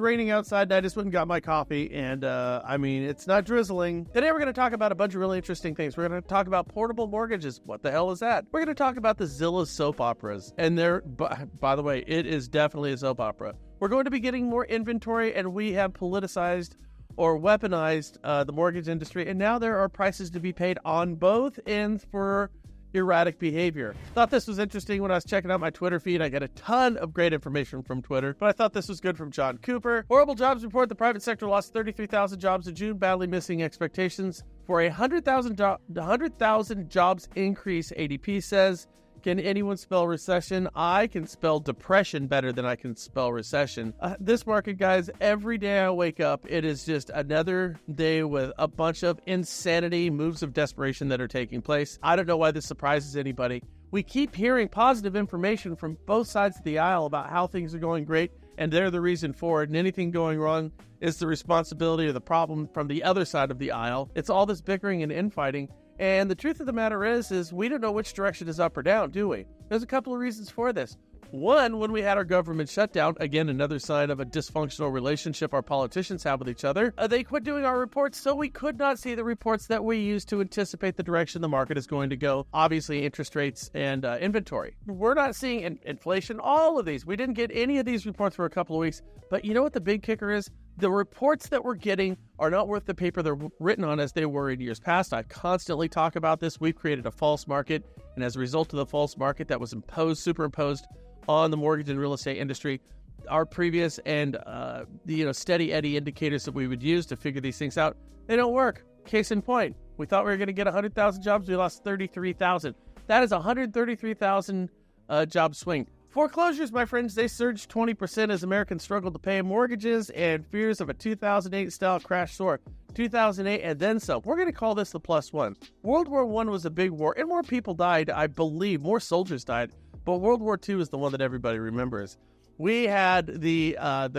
raining outside, and I just went and got my coffee, and I mean, it's not drizzling. Today we're going to talk about a bunch of really interesting things. We're going to talk about portable mortgages. What the hell is that? We're going to talk about the Zillow soap operas, and by the way, it is definitely a soap opera. We're going to be getting more inventory, and we have politicized or weaponized the mortgage industry, and now there are prices to be paid on both ends for erratic behavior. Thought this was interesting when I was checking out my Twitter feed. I got a ton of great information from Twitter, but I thought this was good from John Cooper. Horrible jobs report. The private sector lost 33,000 jobs in June, badly missing expectations for a 100,000 jobs increase, ADP says. Can anyone spell recession? I can spell depression better than I can spell recession. This market, guys, every day I wake up, it is just another day with a bunch of insanity, moves of desperation that are taking place. I don't know why this surprises anybody. We keep hearing positive information from both sides of the aisle about how things are going great, and they're the reason for it, and anything going wrong is the responsibility or the problem from the other side of the aisle. It's all this bickering and infighting. And the truth of the matter is we don't know which direction is up or down, do we? There's a couple of reasons for this. One, when we had our government shutdown, again, another sign of a dysfunctional relationship our politicians have with each other, they quit doing our reports, so we could not see the reports that we use to anticipate the direction the market is going to go. Obviously, interest rates and inventory. We're not seeing inflation, all of these. We didn't get any of these reports for a couple of weeks. But you know what the big kicker is? The reports that we're getting are not worth the paper they're written on as they were in years past. I constantly talk about this. We've created a false market, and as a result of the false market that was superimposed on the mortgage and real estate industry, our previous and steady Eddie indicators that we would use to figure these things out, they don't work. Case in point, we thought we were going to get 100,000 jobs. We lost 33,000. That is 133,000 job swing. Foreclosures, my friends, they surged 20% as Americans struggled to pay mortgages and fears of a 2008-style crash soar. 2008 and then some. We're going to call this the plus one. World War I was a big war, and more people died, I believe. More soldiers died. But World War II is the one that everybody remembers. We had the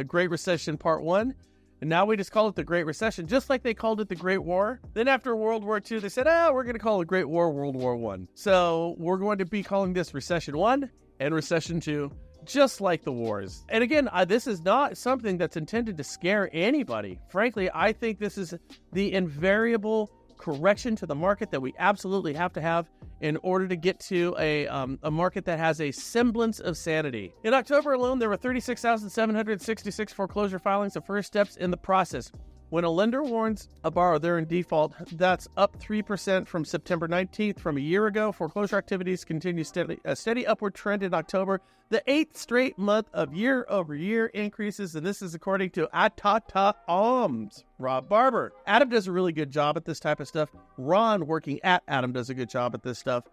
Great Recession Part 1, and now we just call it the Great Recession, just like they called it the Great War. Then after World War II, they said, we're going to call it Great War World War I. So we're going to be calling this Recession 1 and Recession 2, just like the wars. And again, this is not something that's intended to scare anybody. Frankly, I think this is the invariable correction to the market that we absolutely have to have in order to get to a market that has a semblance of sanity. In October alone, there were 36,766 foreclosure filings, the first steps in the process. When a lender warns a borrower they're in default, that's up 3% from September 19th from a year ago. Foreclosure activities continue a steady upward trend in October, the 8th straight month of year-over-year increases, and this is according to Atata Alms, Rob Barber. Adam does a really good job at this type of stuff. Ron, working at Adam, does a good job at this stuff.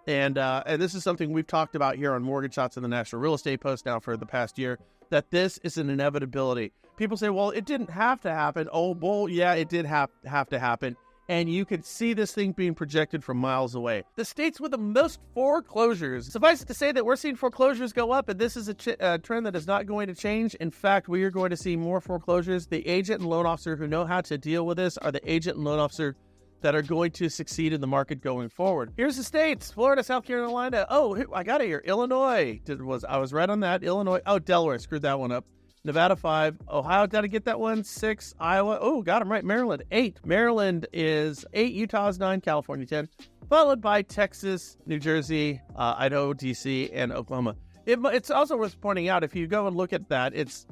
And this is something we've talked about here on Mortgage Shots in the National Real Estate Post now for the past year, that this is an inevitability. People say, well, it didn't have to happen. Oh, well, yeah, it did have to happen. And you could see this thing being projected from miles away. The states with the most foreclosures. Suffice it to say that we're seeing foreclosures go up, and this is a trend that is not going to change. In fact, we are going to see more foreclosures. The agent and loan officer who know how to deal with this are the agent and loan officer that are going to succeed in the market going forward. Here's the states: Florida, South Carolina. Oh, I got it here. Illinois. I was right on that. Illinois. Oh, Delaware. Screwed that one up. Nevada, 5. Ohio, did I get that one? 6. Iowa. Oh, got him right. Maryland, 8. Maryland is 8. Utah is 9. California, 10. Followed by Texas, New Jersey, Idaho, D.C., and Oklahoma. It's also worth pointing out, if you go and look at that, it's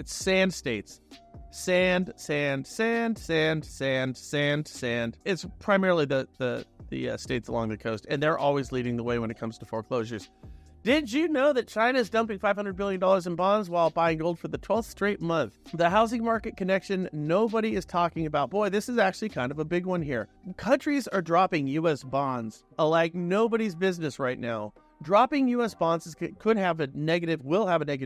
sand states. Sand. It's primarily the states along the coast, and they're always leading the way when it comes to foreclosures. Did you know that China is dumping $500 billion in bonds while buying gold for the 12th straight month? The housing market connection nobody is talking about. Boy, this is actually kind of a big one here. Countries are dropping U.S. bonds like nobody's business right now. Dropping U.S. bonds will have a negative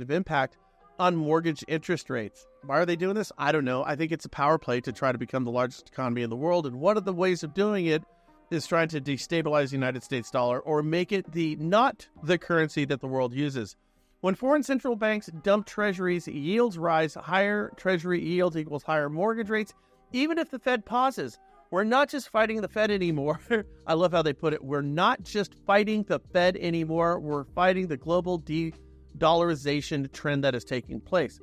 impact on mortgage interest rates. Why are they doing this? I don't know. I think it's a power play to try to become the largest economy in the world, and one of the ways of doing it is trying to destabilize the United States dollar or make it not the currency that the world uses. When foreign central banks dump treasuries, yields rise. Higher treasury yields equals higher mortgage rates, even if the Fed pauses. We're not just fighting the Fed anymore. I love how they put it. We're not just fighting the Fed anymore. We're fighting the global de-dollarization trend that is taking place.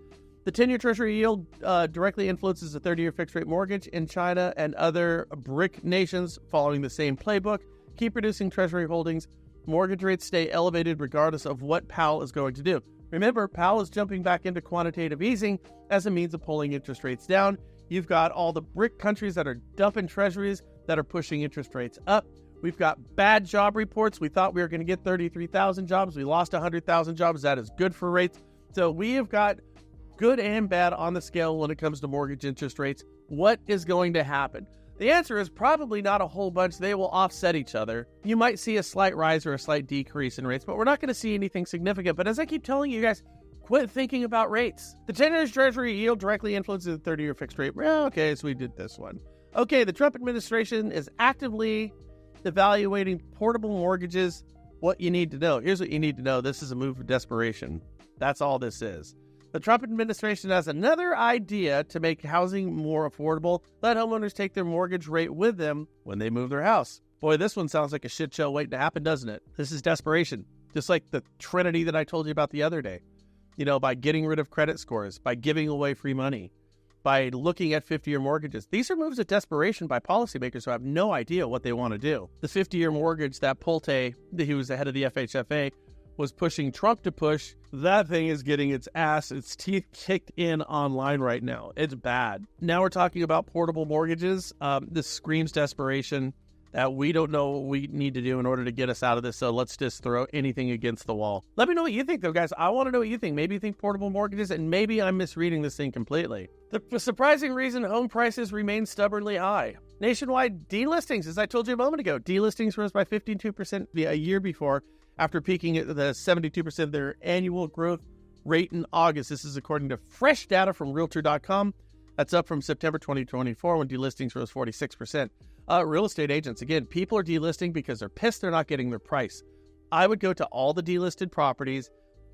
The 10-year Treasury yield directly influences the 30-year fixed-rate mortgage in China and other BRIC nations following the same playbook. Keep reducing Treasury holdings. Mortgage rates stay elevated regardless of what Powell is going to do. Remember, Powell is jumping back into quantitative easing as a means of pulling interest rates down. You've got all the BRIC countries that are dumping treasuries that are pushing interest rates up. We've got bad job reports. We thought we were going to get 33,000 jobs. We lost 100,000 jobs. That is good for rates. So we have got good and bad on the scale when it comes to mortgage interest rates. What is going to happen? The answer is probably not a whole bunch. They will offset each other. You might see a slight rise or a slight decrease in rates, but we're not going to see anything significant. But as I keep telling you guys, quit thinking about rates. The 10-year Treasury yield directly influences the 30-year fixed rate. Well, okay, so we did this one. Okay, the Trump administration is actively evaluating portable mortgages. What you need to know. Here's what you need to know. This is a move of desperation. That's all this is. The Trump administration has another idea to make housing more affordable. Let homeowners take their mortgage rate with them when they move their house. Boy, this one sounds like a shit show waiting to happen, doesn't it? This is desperation. Just like the Trinity that I told you about the other day. You know, by getting rid of credit scores, by giving away free money, by looking at 50-year mortgages. These are moves of desperation by policymakers who have no idea what they want to do. The 50-year mortgage that Pulte, he was the head of the FHFA, was pushing Trump to push. That thing is getting its teeth kicked in online right now. It's bad. Now we're talking about portable mortgages. This screams desperation that we don't know what we need to do in order to get us out of this. So let's just throw anything against the wall. Let me know what you think, though, guys. I want to know what you think. Maybe you think portable mortgages, and maybe I'm misreading this thing completely. The surprising reason home prices remain stubbornly high. Nationwide delistings, as I told you a moment ago, delistings rose by 52% a year before, after peaking at the 72% of their annual growth rate in August. This is according to fresh data from Realtor.com. That's up from September 2024 when delistings rose 46%. Real estate agents, again, people are delisting because they're pissed they're not getting their price. I would go to all the delisted properties,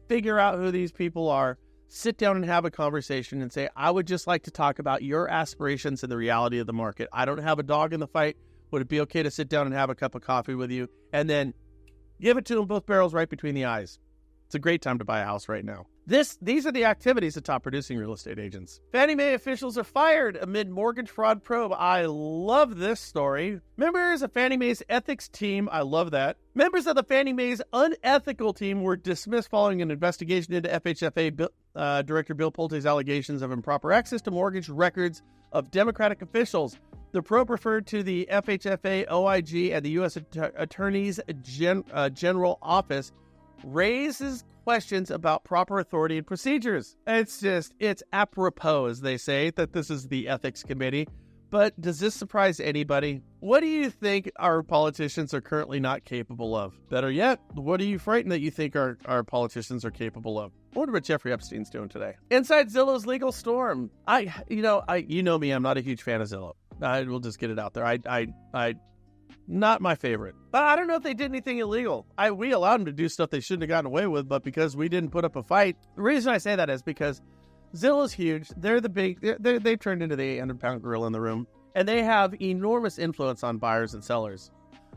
figure out who these people are, sit down and have a conversation and say, I would just like to talk about your aspirations and the reality of the market. I don't have a dog in the fight. Would it be okay to sit down and have a cup of coffee with you? And then give it to them both barrels right between the eyes. It's a great time to buy a house right now. These are the activities of top producing real estate agents. Fannie Mae officials are fired amid mortgage fraud probe. I love this story. Members of Fannie Mae's ethics team, I love that. Members of the Fannie Mae's unethical team were dismissed following an investigation into FHFA Director Bill Pulte's allegations of improper access to mortgage records of Democratic officials. The probe referred to the FHFA, OIG, and the U.S. Attorney's General Office raises questions about proper authority and procedures. It's apropos, as they say, that this is the ethics committee. But does this surprise anybody? What do you think our politicians are currently not capable of? Better yet, what are you frightened that you think our politicians are capable of? I wonder what Jeffrey Epstein's doing today. Inside Zillow's legal storm. You know me, I'm not a huge fan of Zillow. We'll just get it out there. I not my favorite. But I don't know if they did anything illegal. We allowed them to do stuff they shouldn't have gotten away with, but because we didn't put up a fight. The reason I say that is because Zillow's huge. They're the big. They've turned into the 800-pound gorilla in the room, and they have enormous influence on buyers and sellers.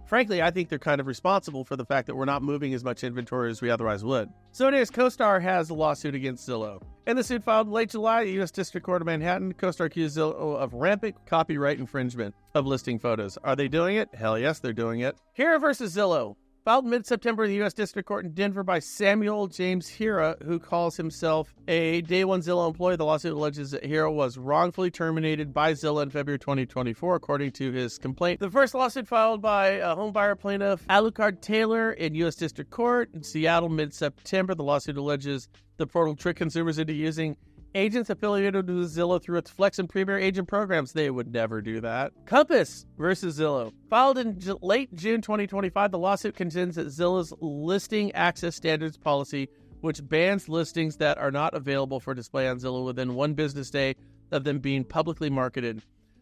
Frankly, I think they're kind of responsible for the fact that we're not moving as much inventory as we otherwise would. So anyways, CoStar has a lawsuit against Zillow. In the suit filed in late July, the U.S. District Court of Manhattan, CoStar accused Zillow of rampant copyright infringement of listing photos. Are they doing it? Hell yes, they're doing it. Hira versus Zillow. Filed mid-September in the U.S. District Court in Denver by Samuel James Hira, who calls himself a Day One Zillow employee. The lawsuit alleges that Hira was wrongfully terminated by Zillow in February 2024, according to his complaint. The first lawsuit filed by a homebuyer plaintiff, Alucard Taylor, in U.S. District Court in Seattle mid-September. The lawsuit alleges the portal tricked consumers into using agents affiliated with Zillow through its Flex and Premier agent programs. They would never do that. Compass versus Zillow. Filed in late June 2025, the lawsuit contends that Zillow's listing access standards policy, which bans listings that are not available for display on Zillow within one business day of them being publicly marketed,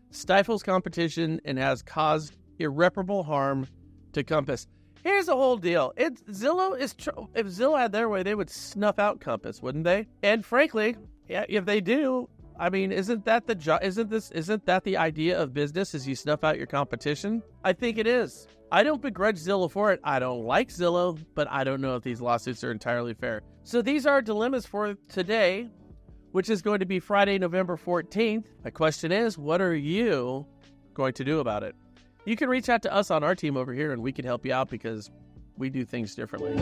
stifles competition and has caused irreparable harm to Compass. Here's the whole deal. If Zillow had their way, they would snuff out Compass, wouldn't they? And frankly, yeah, if they do, I mean, isn't that the idea of business, is you snuff out your competition? I think it is. I don't begrudge Zillow for it. I don't like Zillow, but I don't know if these lawsuits are entirely fair. So these are dilemmas for today. which is going to be Friday, November 14th. My question is, what are you going to do about it? You can reach out to us on our team over here, and we can help you out because we do things differently.